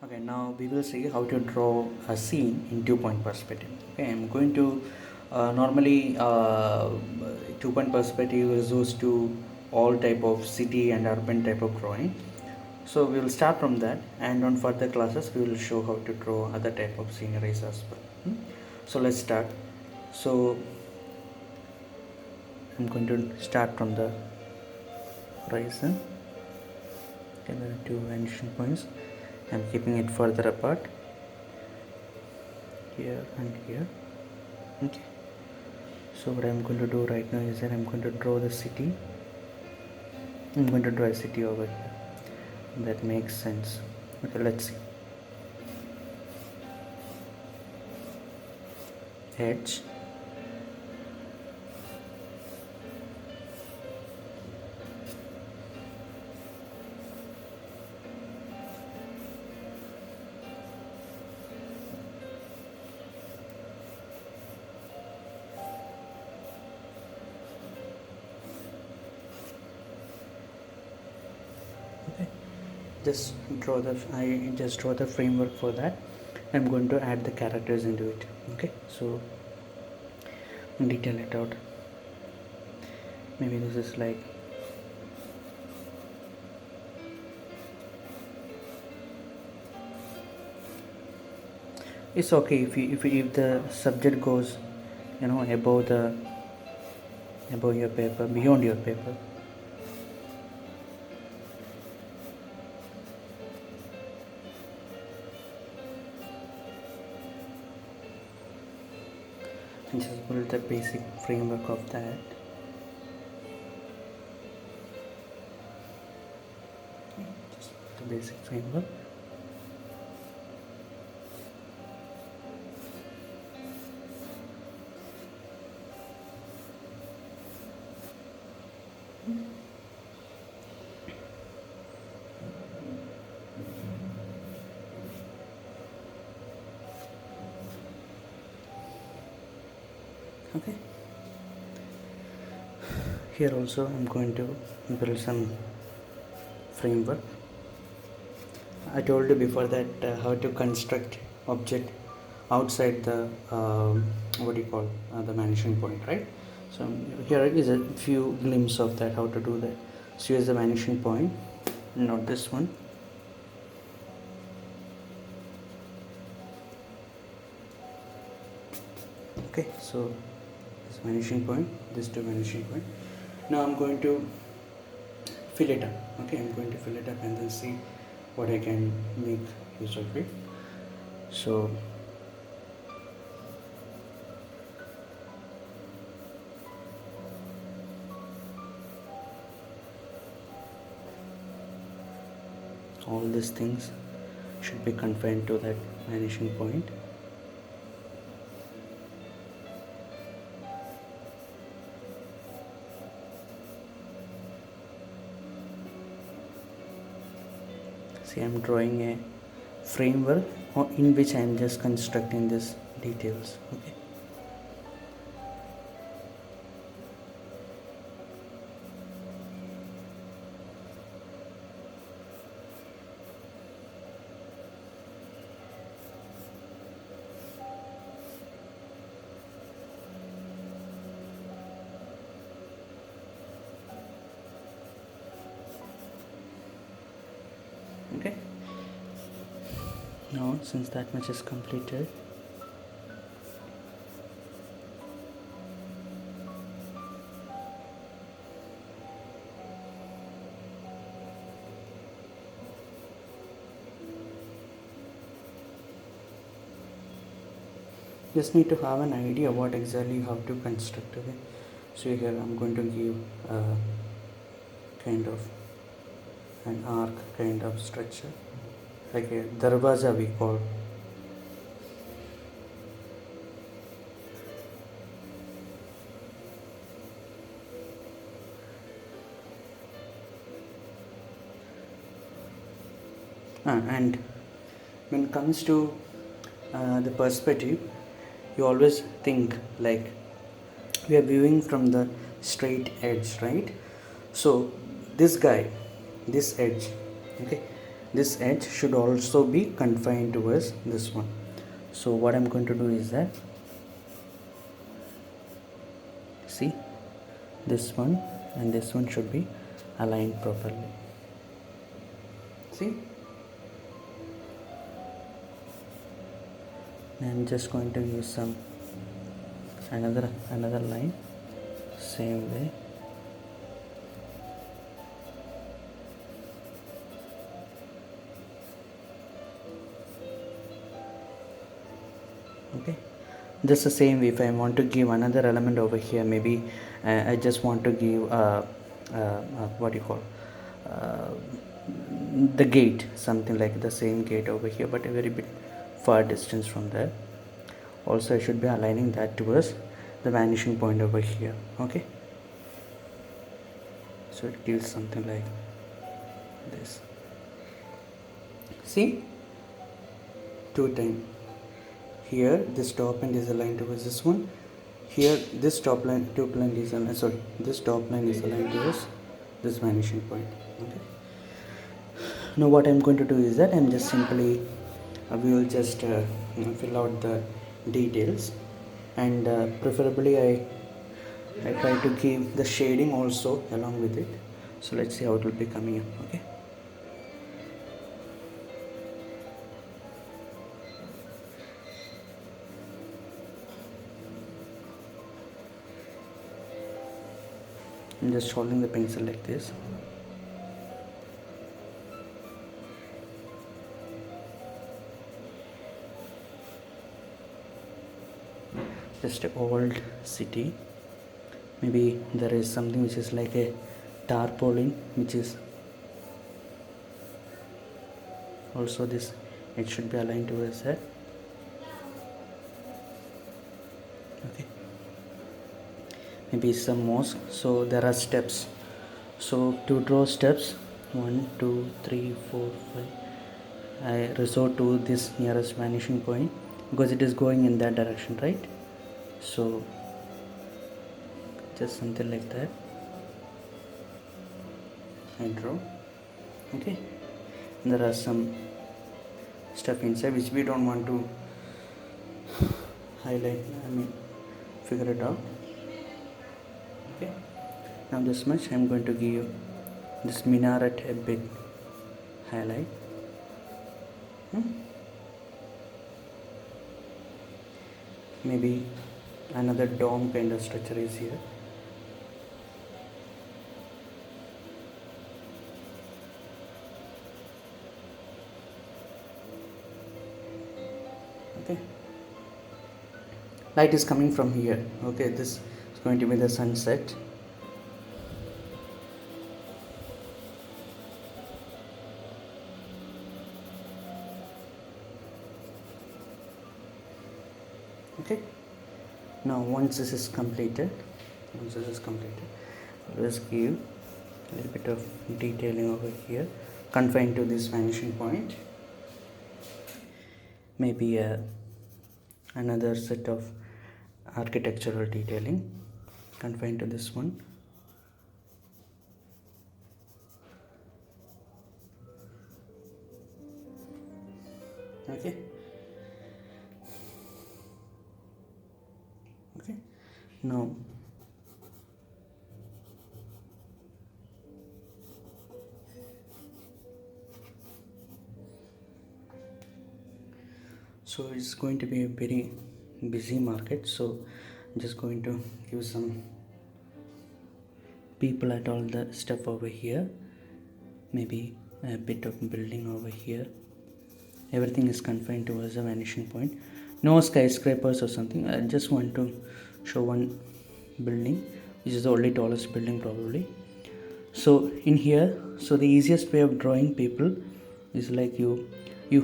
Okay, now we will see how to draw a scene in two-point perspective. Okay, I'm going to normally 2-point perspective is used to all type of city and urban type of drawing. So we will start from that, and on further classes we will show how to draw other type of sceneries as well. So let's start. So I'm going to start from the horizon. Okay, there are two vanishing points. I'm keeping it further apart, here and here. Okay, so what I'm going to do right now is that I'm going to draw the city. I'm going to draw a city over here. That makes sense. Okay, let's see. Edge. Okay, I just draw the framework for that. I'm going to add the characters into it. Okay, so detail it out. Maybe this is like it's okay if the subject goes above your paper, beyond your paper. And just build the basic framework of that. Just the basic framework. Okay, here also I'm going to build some framework. I told you before that how to construct object outside the what do you call the vanishing point, right? So here is a few glimpses of that, how to do that. So here's the vanishing point, not this one. Okay, so this vanishing point, this two vanishing point. Now I'm going to fill it up. Okay, I'm going to fill it up and then see what I can make use of it. So all these things should be confined to that vanishing point. See, I'm drawing a framework in which I am just constructing these details. Okay. Okay, now since that much is completed, just need to have an idea what exactly you have to construct. Okay, so here I'm going to give a kind of an arc kind of structure, like a darwaza we call. And when it comes to the perspective, you always think like we are viewing from the straight edge, right? So this guy, this edge, okay, this edge should also be confined towards this one. So what I'm going to do is that, see, this one and this one should be aligned properly. See, I'm just going to use some another line, same way. Okay, just the same way, if I want to give another element over here, maybe I just want to give what do you call, the gate, something like the same gate over here, but a very bit far distance from there. Also I should be aligning that towards the vanishing point over here. Okay, so it gives something like this. See, two times. Here this top line is aligned towards this one. Here this top line is aligned, this top line is aligned towards this vanishing point. Okay, now what I'm going to do is that I'm just simply we will just fill out the details, and preferably I try to give the shading also along with it. So let's see how it will be coming up. Okay, I'm just holding the pencil like this. Just an old city, maybe there is something which is like a tarpaulin, which is also this, it should be aligned towards that. Okay, maybe some mosque, so there are steps. So to draw steps, 1 2 3 4 5, I resort to this nearest vanishing point because it is going in that direction, right? So just something like that I draw. Okay, there are some stuff inside which we don't want to highlight, figure it out. Okay, now this much I'm going to give this minaret a bit highlight. Maybe another dome kind of structure is here. Okay, light is coming from here. Okay, this is going to be the sunset. Okay, now once this is completed, let's give a little bit of detailing over here, confined to this vanishing point. Maybe another set of architectural detailing confined to this one. Okay, now so it's going to be a very busy market, so I'm just going to give some people at all the stuff over here, maybe a bit of building over here. Everything is confined towards the vanishing point, no skyscrapers or something. I just want to show one building which is the only tallest building probably. So in here, so the easiest way of drawing people is like you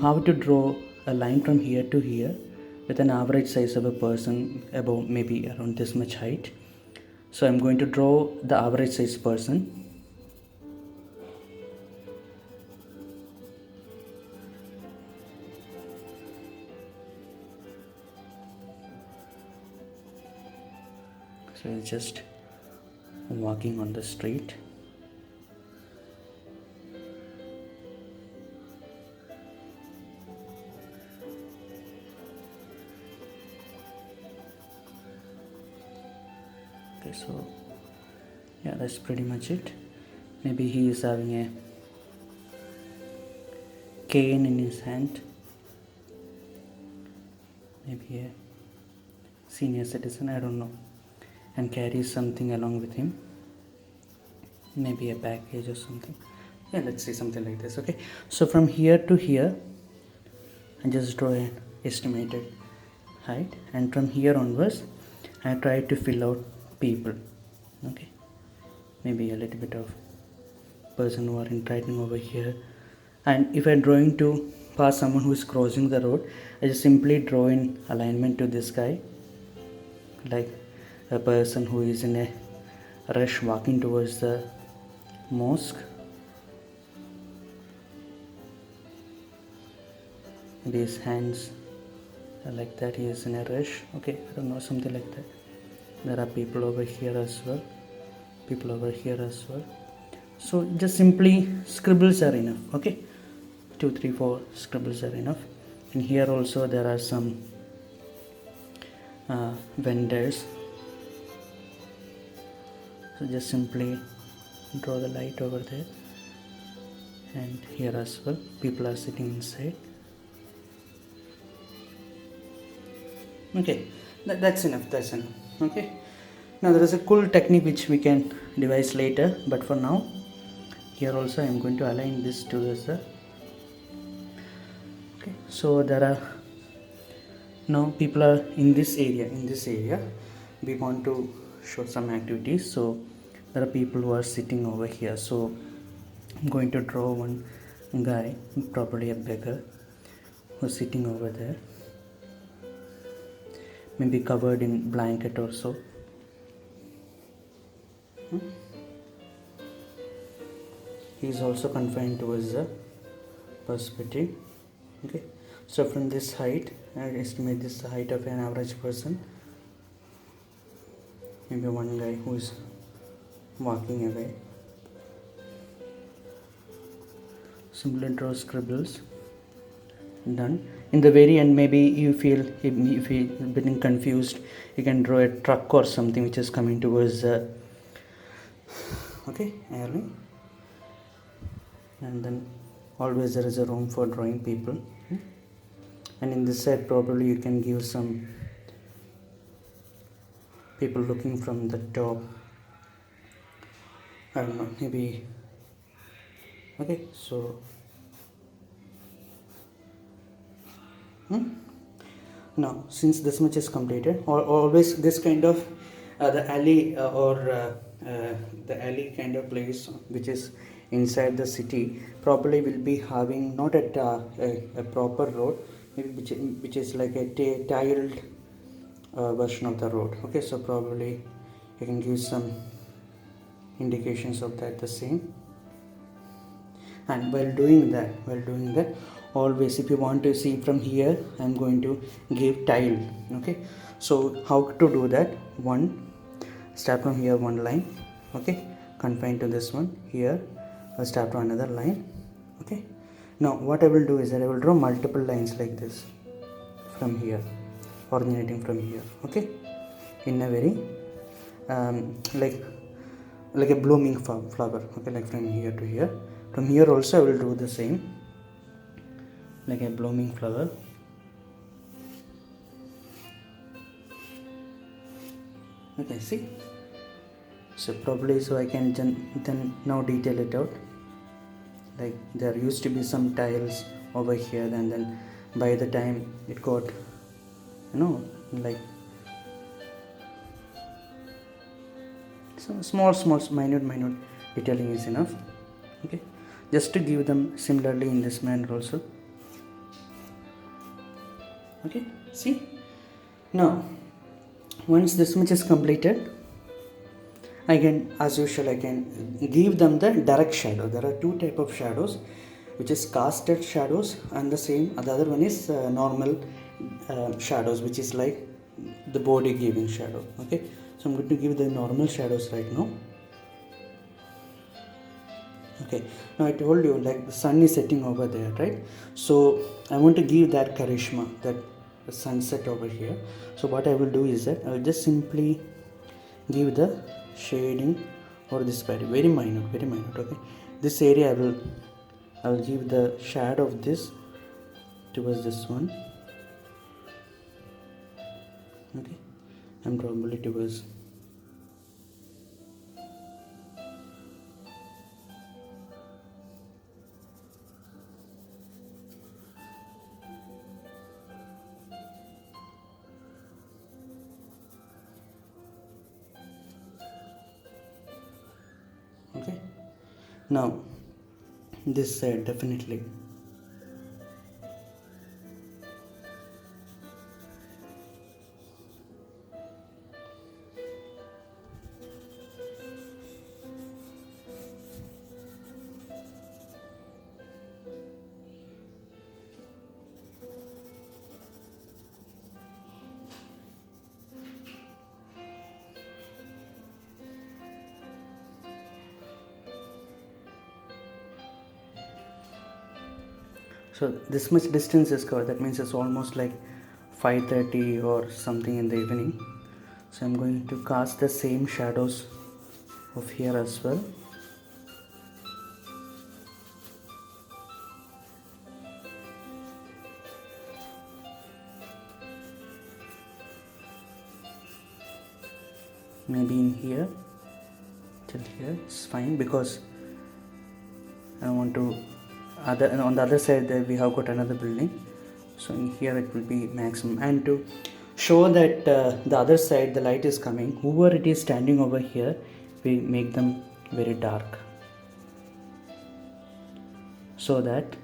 have to draw a line from here to here with an average size of a person about maybe around this much height. So I'm going to draw the average size person. So it's just walking on the street. Okay, so yeah, that's pretty much it. Maybe he is having a cane in his hand, maybe a senior citizen, I don't know, and carries something along with him, maybe a package or something. Yeah, let's say something like this. Okay, so from here to here I just draw an estimated height, and from here onwards I try to fill out people. Okay, maybe a little bit of person who are interacting over here, and if I'm drawing to pass someone who is crossing the road, I just simply draw in alignment to this guy, like a person who is in a rush walking towards the mosque. These hands are like that, he is in a rush. Okay, I don't know, something like that. There are people over here as well, people over here as well. So just simply scribbles are enough. Okay, 2 3 4 scribbles are enough. And here also there are some vendors, so just simply draw the light over there, and here as well people are sitting inside. Okay, that's enough. Okay, now there is a cool technique which we can devise later, but for now here also I am going to align this to this. Okay, so there are now people are in this area we want to show some activities, so there are people who are sitting over here. So I'm going to draw one guy, probably a beggar, who's sitting over there, maybe covered in blanket or so. He is also confined towards the perspective. Okay, so from this height I estimate this the height of an average person, maybe one guy who is walking away. Simply draw scribbles, done. In the very end, maybe you feel if you're getting confused, you can draw a truck or something which is coming towards the alley, and then always there is a room for drawing people. And in this side probably you can give some people looking from the top, I don't know, maybe. Okay, so now since this much is completed, always this kind of the alley the alley kind of place which is inside the city probably will be having not a proper road, maybe which is like a tiled version of the road. Okay, so probably you can give some indications of that the same. And while doing that always, if you want to see from here, I'm going to give tile. Okay, so how to do that? One, start from here, one line. Okay, confine to this one. Here I'll start to another line. Okay, now what I will do is that I will draw multiple lines like this from here, originating from here. Okay, in a very like a blooming flower. Okay, like from here to here. From here also I will do the same, like a blooming flower. Okay, see, so probably so I can then now detail it out. Like there used to be some tiles over here, and then by the time it got, like some small minute detailing is enough. Okay, just to give them similarly in this manner also. Okay, see, now once this much is completed, I can, as usual, I can give them the direct shadow. There are two type of shadows, which is casted shadows, and the other one is normal shadows, which is like the body giving shadow. Okay, so I'm going to give the normal shadows right now. Okay, now I told you like the sun is setting over there, right? So I want to give that charisma, that sunset over here. So what I will do is that I will just simply give the shading or this very minute. Okay, this area I will give the shadow of this towards this one. Okay, and probably towards okay. Now this side definitely. So this much distance is covered. That means it's almost like 5:30 or something in the evening. So I'm going to cast the same shadows of here as well. Maybe in here till here it's fine, because I want to on the other side there we have got another building, so in here it will be maximum. And to show that the other side the light is coming, whoever it is standing over here, we make them very dark, so that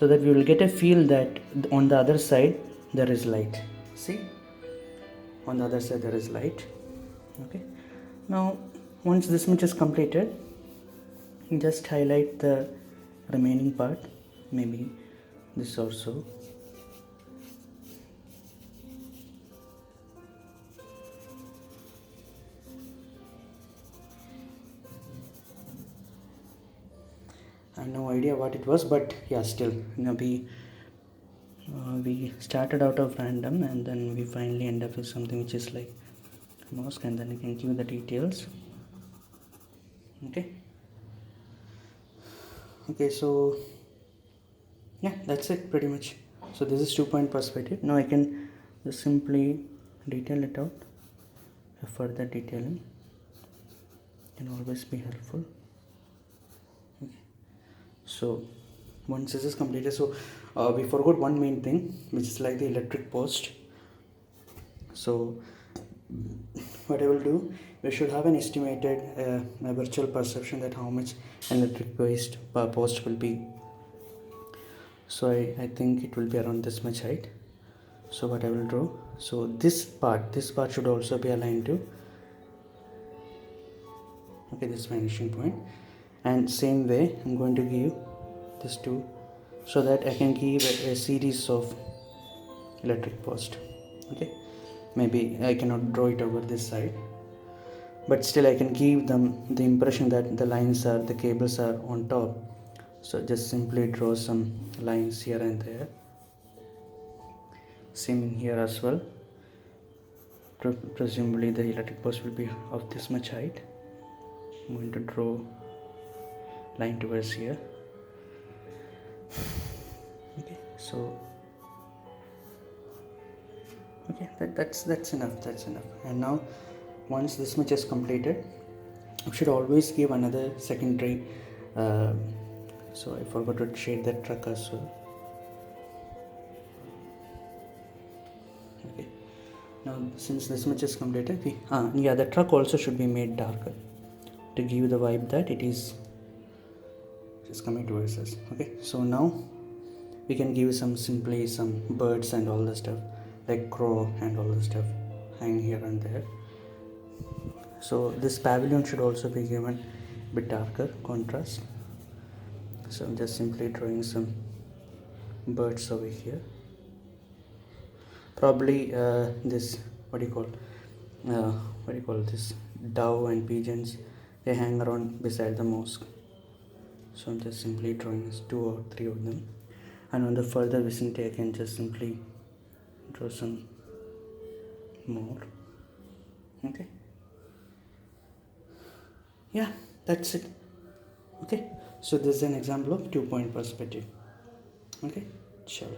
we will get a feel that on the other side there is light. See, on the other side there is light. Okay, now once this much is completed, just highlight the remaining part, maybe this also. I have no idea what it was, but yeah, still, we started out of random and then we finally end up with something which is like mosque, and then you can give the details. Okay, so yeah, that's it pretty much. So this is 2-point perspective. Now I can just simply detail it out. Further detailing can always be helpful. Okay, so once this is completed, so we forgot one main thing, which is like the electric post. So what I will do, we should have an estimated a virtual perception that how much electric post will be. So I think it will be around this much height. So what I will draw, so this part should also be aligned to, okay, this vanishing point, and same way I'm going to give this two, so that I can give a series of electric post. Okay, maybe I cannot draw it over this side, but still I can give them the impression that the cables are on top. So just simply draw some lines here and there. Same in here as well. Presumably the electric post will be of this much height. I'm going to draw line towards here. Okay, so okay, that's enough. And now once this much is completed, you should always give another secondary so I forgot to shade that truck as well. Okay, now since this much is completed, the truck also should be made darker to give the vibe that it is just coming towards us. Okay, so now we can give some birds and all the stuff, like crow and all the stuff hang here and there. So this pavilion should also be given a bit darker contrast. So I'm just simply drawing some birds over here. Probably this what do you call this, dove and pigeons, they hang around beside the mosque. So I'm just simply drawing 2 or 3 of them, and on the further vicinity I can just simply draw some more. Okay, yeah, that's it. Okay, so this is an example of 2-point perspective. Okay, sure.